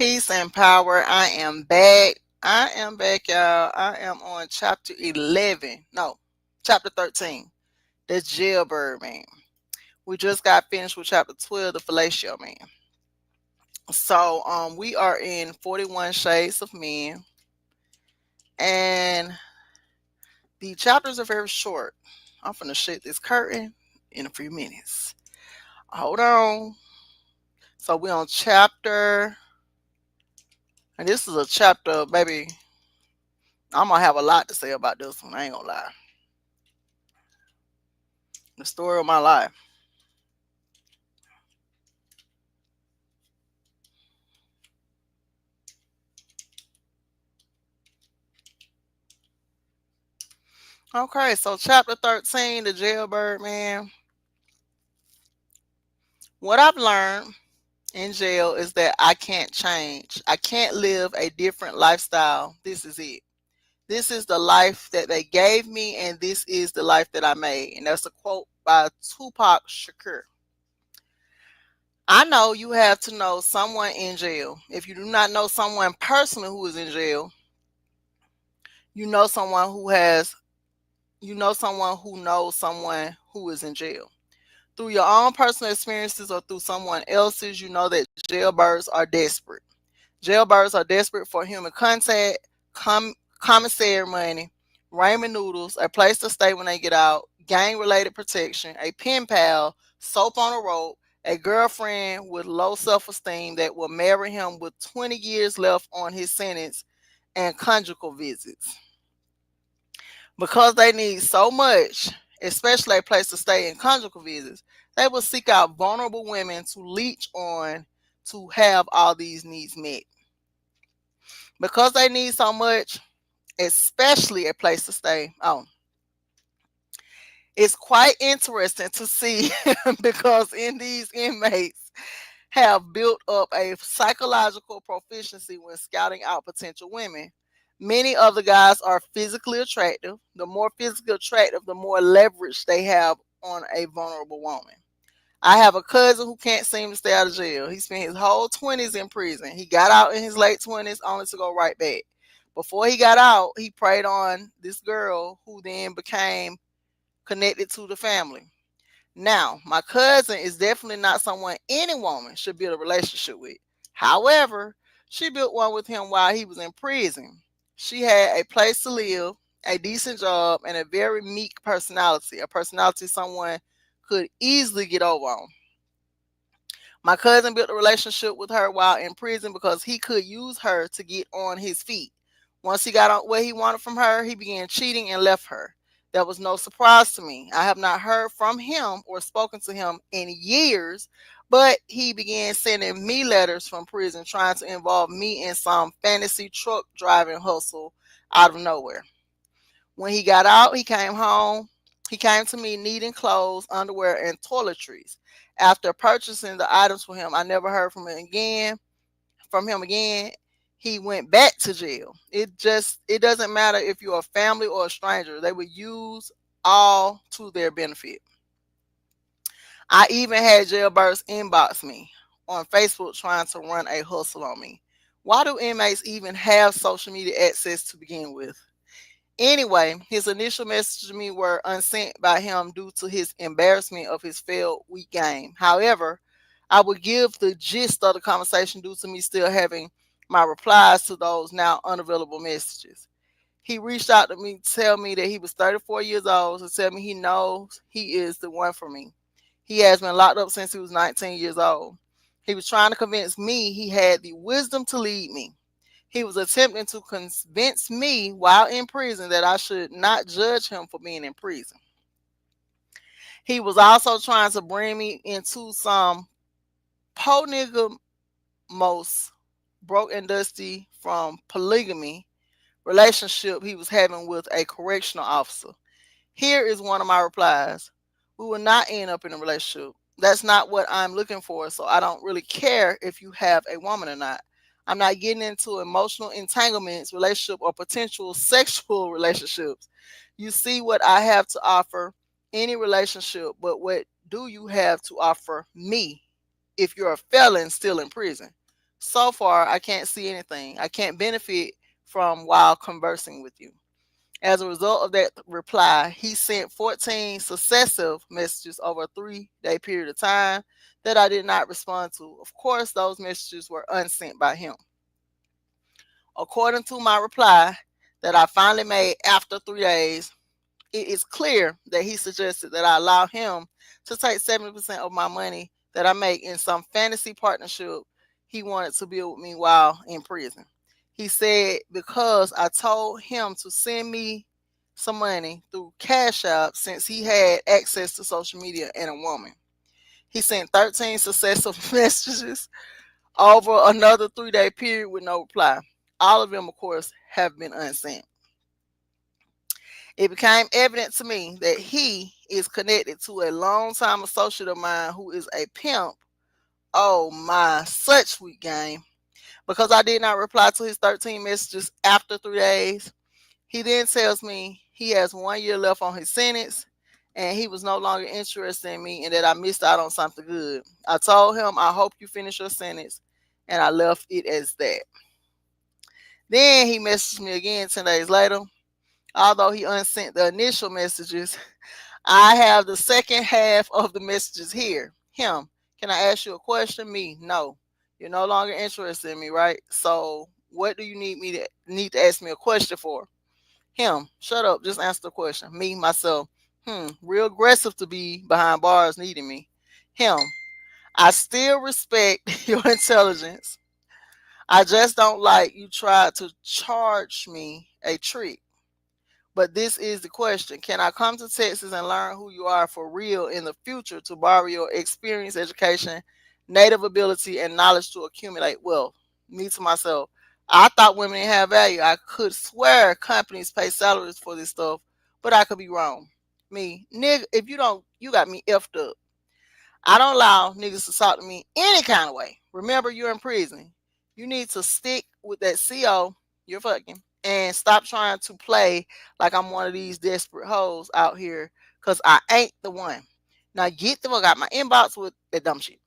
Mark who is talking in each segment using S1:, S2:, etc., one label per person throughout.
S1: Peace and power. I am back. I am back, y'all. I am on chapter 11. No, chapter 13. The jailbird man. We just got finished with chapter 12, the fellatio man. So we are in 41 Shades of Men. And the chapters are very short. I'm gonna shut this curtain in a few minutes. Hold on. So we on chapter, and this is a chapter, baby. I'm gonna have a lot to say about this one. I ain't gonna lie. The story of my life. Okay, so chapter 13, the jailbird man. What I've learned in jail is that I can't change. I can't live a different lifestyle. This is it. This is the life that they gave me, and this is the life that I made. And that's a quote by Tupac Shakur. I know you have to know someone in jail. If you do not know someone personally who is in jail, you know someone who has you know someone who knows someone who is in jail. Through your own personal experiences or through someone else's, you know that jailbirds are desperate. Jailbirds are desperate for human contact, commissary money, ramen noodles, a place to stay when they get out, gang related protection, a pen pal, soap on a rope, a girlfriend with low self esteem that will marry him with 20 years left on his sentence, and conjugal visits. Because they need so much, especially a place to stay in conjugal visits, they will seek out vulnerable women to leech on to have all these needs met. Because they need so much, especially a place to stay. Oh, it's quite interesting to see because in these inmates have built up a psychological proficiency when scouting out potential women. Many of the guys are physically attractive. The more physically attractive, the more leverage they have on a vulnerable woman. I have a cousin who can't seem to stay out of jail. He spent his whole 20s in prison. He got out in his late 20s only to go right back. Before he got out, he preyed on this girl who then became connected to the family. Now, my cousin is definitely not someone any woman should build a relationship with. However, she built one with him while he was in prison. She had a place to live, a decent job, and a very meek personality, a personality someone could easily get over on. My cousin built a relationship with her while in prison because he could use her to get on his feet. Once he got on what he wanted from her, he began cheating and left her. That was no surprise to me. I have not heard from him or spoken to him in years, but he began sending me letters from prison trying to involve me in some fantasy truck driving hustle out of nowhere. When he got out, he came home. He came to me needing clothes, underwear, and toiletries. After purchasing the items for him, I never heard from him again. From him again, he went back to jail. It doesn't matter if you're a family or a stranger. They would use all to their benefit. I even had jailbirds inbox me on Facebook trying to run a hustle on me. Why do inmates even have social media access to begin with? Anyway, his initial messages to me were unsent by him due to his embarrassment of his failed week game. However, I would give the gist of the conversation due to me still having my replies to those now unavailable messages. He reached out to me to tell me that he was 34 years old to tell me he knows he is the one for me. He has been locked up since he was 19 years old. He was trying to convince me he had the wisdom to lead me. He was attempting to convince me while in prison that I should not judge him for being in prison. He was also trying to bring me into some polygamous, broke and dusty from polygamy relationship he was having with a correctional officer. Here is one of my replies. We will not end up in a relationship. That's not what I'm looking for, so I don't really care if you have a woman or not. I'm not getting into emotional entanglements, relationship, or potential sexual relationships. You see what I have to offer any relationship, but what do you have to offer me if you're a felon still in prison? So far, I can't see anything I can't benefit from while conversing with you. As a result of that reply, he sent 14 successive messages over a 3-day period of time that I did not respond to. Of course, those messages were unsent by him. According to my reply that I finally made after 3 days, it is clear that he suggested that I allow him to take 70% of my money that I make in some fantasy partnership he wanted to build with me while in prison. He said because I told him to send me some money through Cash App since he had access to social media and a woman. He sent 13 successive messages over another 3-day period with no reply. All of them, of course, have been unsent. It became evident to me that he is connected to a longtime associate of mine who is a pimp. Oh my, such sweet game. Because I did not reply to his 13 messages after 3 days, he then tells me he has 1 year left on his sentence and he was no longer interested in me and that I missed out on something good. I told him, I hope you finish your sentence, and I left it as that. Then he messaged me again 10 days later. Although he unsent the initial messages, I have the second half of the messages here. Him, can I ask you a question? Me, no. You're no longer interested in me, right? So what do you need to ask me a question for? Him, shut up, just answer the question. Me, myself, real aggressive to be behind bars needing me. Him, I still respect your intelligence. I just don't like you tried to charge me a trick. But this is the question. Can I come to Texas and learn who you are for real in the future to borrow your experience, education, native ability, and knowledge to accumulate wealth? Me to myself. I thought women didn't have value. I could swear companies pay salaries for this stuff, but I could be wrong. Me, nigga, if you don't, you got me effed up. I don't allow niggas to talk to me any kind of way. Remember, you're in prison. You need to stick with that CO you're fucking and stop trying to play like I'm one of these desperate hoes out here because I ain't the one. Now get the fuck out my inbox with that dumb shit.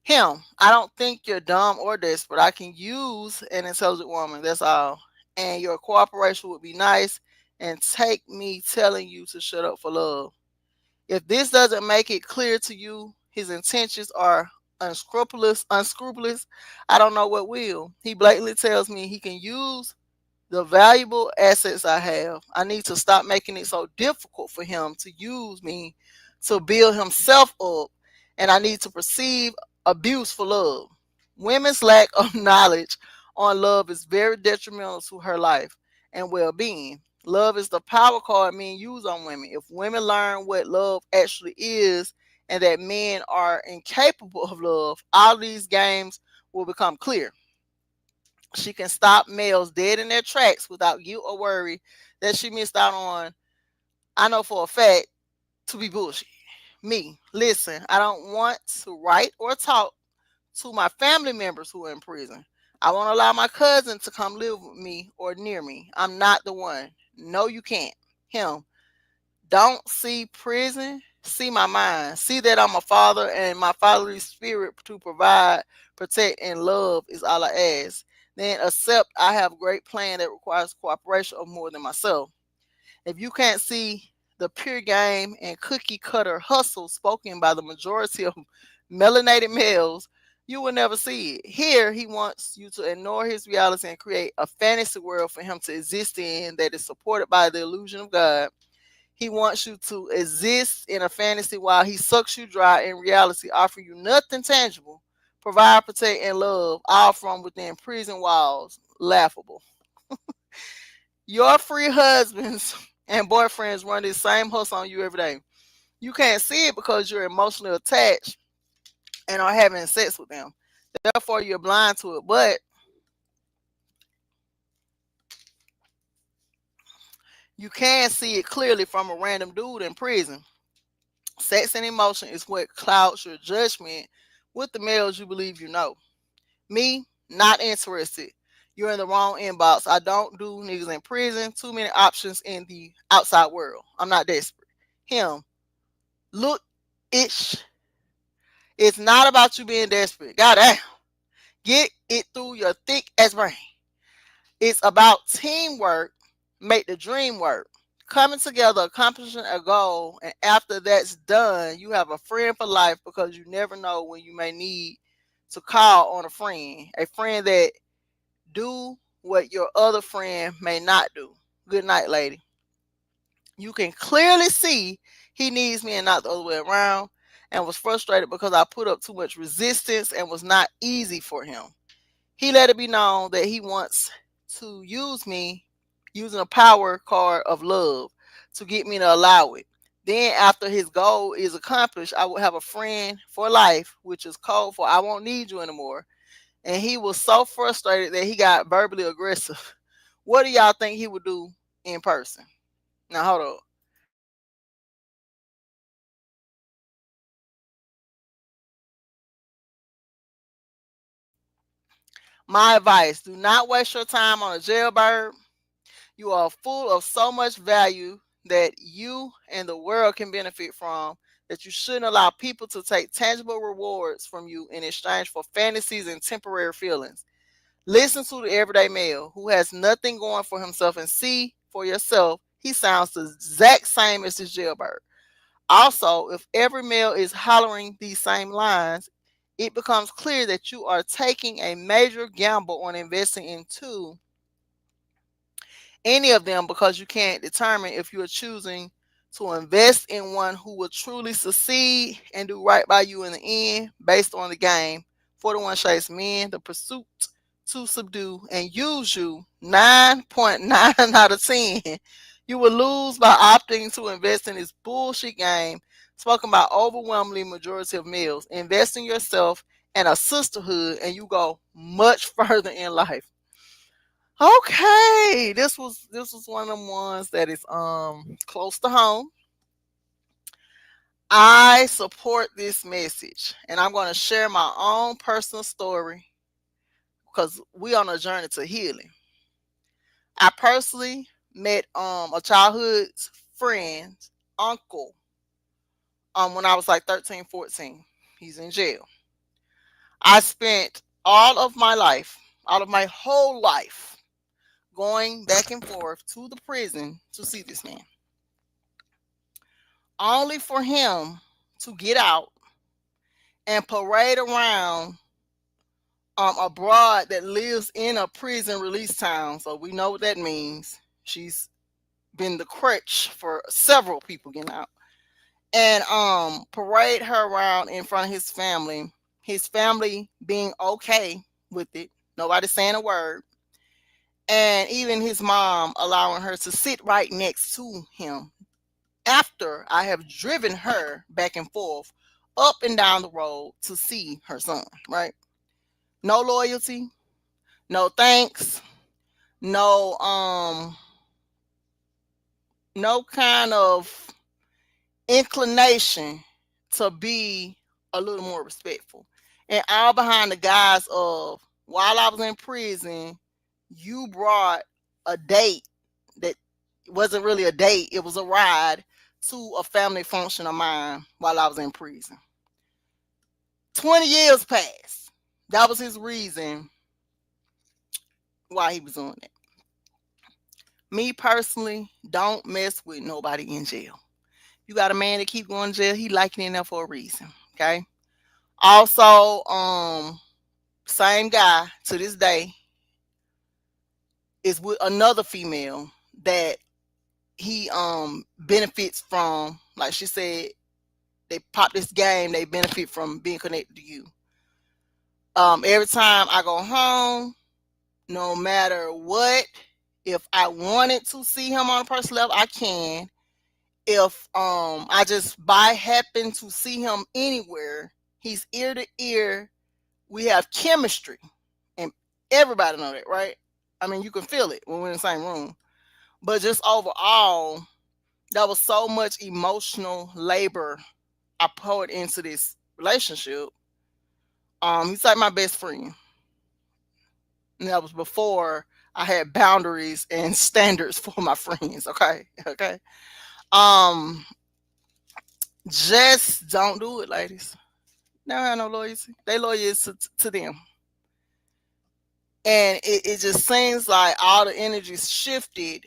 S1: Him, I don't think you're dumb or desperate. I can use an intelligent woman. That's all. And your cooperation would be nice and take me telling you to shut up for love. If this doesn't make it clear to you his intentions are unscrupulous, I don't know what will. He blatantly tells me he can use the valuable assets I have. I need to stop making it so difficult for him to use me to build himself up, and I need to perceive abuse for love. Women's lack of knowledge on love is very detrimental to her life and well being. Love is the power card men use on women. If women learn what love actually is and that men are incapable of love, all these games will become clear. She can stop males dead in their tracks without guilt or worry that she missed out on, I know for a fact, to be bullshit. Me, listen, I don't want to write or talk to my family members who are in prison. I won't allow my cousin to come live with me or near me. I'm not the one. No, you can't. Him, don't see prison, see my mind. See that I'm a father and my fatherly spirit to provide, protect, and love is all I ask. Then accept I have a great plan that requires cooperation of more than myself. If you can't see the pure game and cookie cutter hustle spoken by the majority of melanated males, you will never see it. Here, he wants you to ignore his reality and create a fantasy world for him to exist in that is supported by the illusion of God. He wants you to exist in a fantasy while he sucks you dry in reality, offering you nothing tangible. Provide, protect, and love, all from within prison walls. Laughable. Your free husbands and boyfriends run this same hustle on you every day. You can't see it because you're emotionally attached and are having sex with them. Therefore, you're blind to it. But you can see it clearly from a random dude in prison. Sex and emotion is what clouds your judgment with the males you believe you know. Me, not interested. You're in the wrong inbox. I don't do niggas in prison. Too many options in the outside world. I'm not desperate. Him, look, it's not about you being desperate. Goddamn. Get it through your thick as brain. It's about teamwork, make the dream work. Coming together, accomplishing a goal, and after that's done, you have a friend for life because you never know when you may need to call on a friend that do what your other friend may not do. Good night, lady. You can clearly see he needs me and not the other way around, and was frustrated because I put up too much resistance and was not easy for him. He let it be known that he wants to use me using a power card of love to get me to allow it. Then, after his goal is accomplished, I will have a friend for life, which is code for I won't need you anymore. And he was so frustrated that he got verbally aggressive. What do y'all think he would do in person? Now, hold on. My advice, do not waste your time on a jailbird. You are full of so much value that you and the world can benefit from that you shouldn't allow people to take tangible rewards from you in exchange for fantasies and temporary feelings. Listen to the everyday male who has nothing going for himself and see for yourself he sounds the exact same as his jailbird. Also, if every male is hollering these same lines, it becomes clear that you are taking a major gamble on investing into any of them because you can't determine if you're choosing to invest in one who will truly succeed and do right by you in the end based on the game. 41 Shades Men, the pursuit to subdue and use you 9.9 out of 10. You will lose by opting to invest in this bullshit game spoken by overwhelmingly majority of males. Invest in yourself and a sisterhood and you go much further in life. Okay, this was one of them ones that is close to home. I support this message, and I'm going to share my own personal story because we on a journey to healing. I personally met a childhood friend uncle when I was like 13, 14. He's in jail. I spent all of my whole life going back and forth to the prison to see this man, only for him to get out and parade around a broad that lives in a prison release town. So we know what that means. She's been the crutch for several people getting out. And parade her around in front of his family being okay with it. Nobody saying a word. And even his mom allowing her to sit right next to him after I have driven her back and forth up and down the road to see her son, right? No loyalty, no thanks, no no kind of inclination to be a little more respectful. And all behind the guise of while I was in prison, you brought a date that wasn't really a date, it was a ride to a family function of mine while I was in prison. 20 years passed. That was his reason why he was doing it. Me personally, don't mess with nobody in jail. You got a man that keep going to jail, he liking in there for a reason. Okay. Also, same guy to this day is with another female that he benefits from. Like she said, they pop this game, they benefit from being connected to you. Every time I go home, no matter what, if I wanted to see him on a personal level, I can. If I just by happen to see him anywhere, he's ear to ear. We have chemistry, and everybody know that, right? I mean, you can feel it when we're in the same room. But just overall, there was so much emotional labor I poured into this relationship. He's like my best friend. And that was before I had boundaries and standards for my friends. Okay, okay. Um, just don't do it, ladies. Never have no loyalty. They loyal to them. And it just seems like all the energies shifted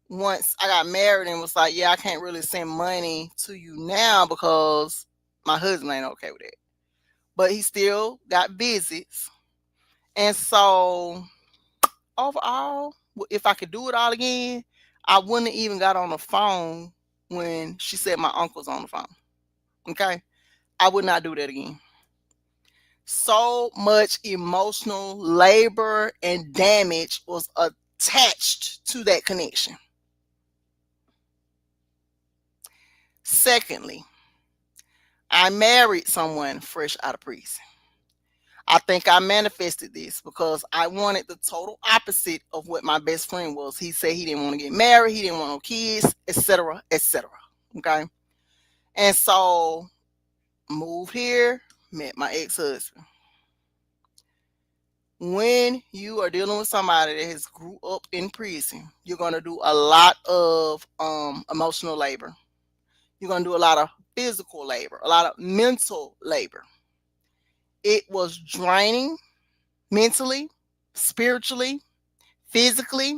S1: once I got married and was like, yeah, I can't really send money to you now because my husband ain't okay with it. But he still got visits. And so overall, if I could do it all again, I wouldn't have even got on the phone when she said my uncle's on the phone. Okay. I would not do that again. So much emotional labor and damage was attached to that connection. Secondly, I married someone fresh out of prison. I think I manifested this because I wanted the total opposite of what my best friend was. He said he didn't want to get married, he didn't want no kids, etc., etc. Okay. And so moved here, met my ex-husband. When you are dealing with somebody that has grew up in prison, you're going to do a lot of emotional labor. You're going to do a lot of physical labor, a lot of mental labor. It was draining mentally, spiritually, physically.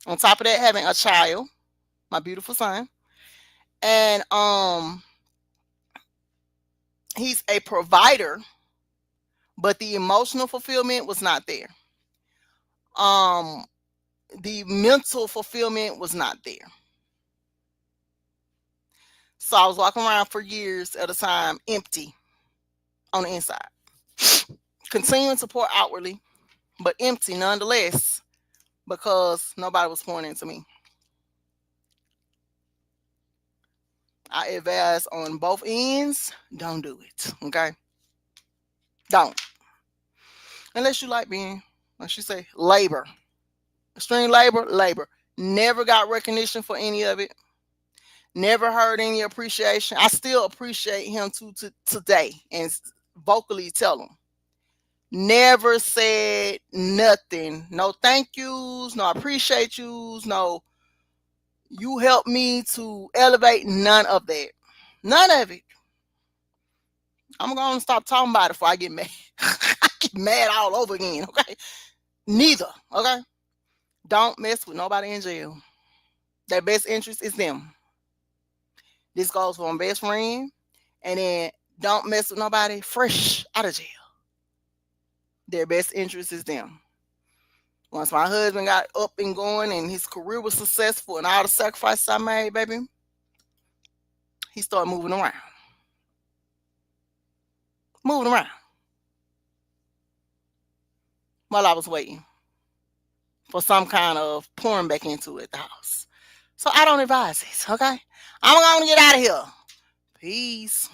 S1: On top of that, having a child, my beautiful son, and he's a provider, but the emotional fulfillment was not there. Um, the mental fulfillment was not there. So I was walking around for years at a time, empty on the inside, continuing to pour outwardly, but empty nonetheless because nobody was pouring into me. I advise on both ends, don't do it. Okay? Don't. Unless you like being, like she say, labor. Extreme labor, labor. Never got recognition for any of it. Never heard any appreciation. I still appreciate him to today and vocally tell him. Never said nothing. No thank yous, no appreciate yous, no you helped me to elevate. None of that. None of it. I'm going to stop talking about it before I get mad. I get mad all over again, okay? Neither, okay? Don't mess with nobody in jail. Their best interest is them. This goes for my best friend. And then don't mess with nobody fresh out of jail. Their best interest is them. Once my husband got up and going and his career was successful and all the sacrifices I made, baby, he started moving around. Moving around while I was waiting for some kind of pouring back into it at the house. So I don't advise this, okay? I'm going to get out of here. Peace.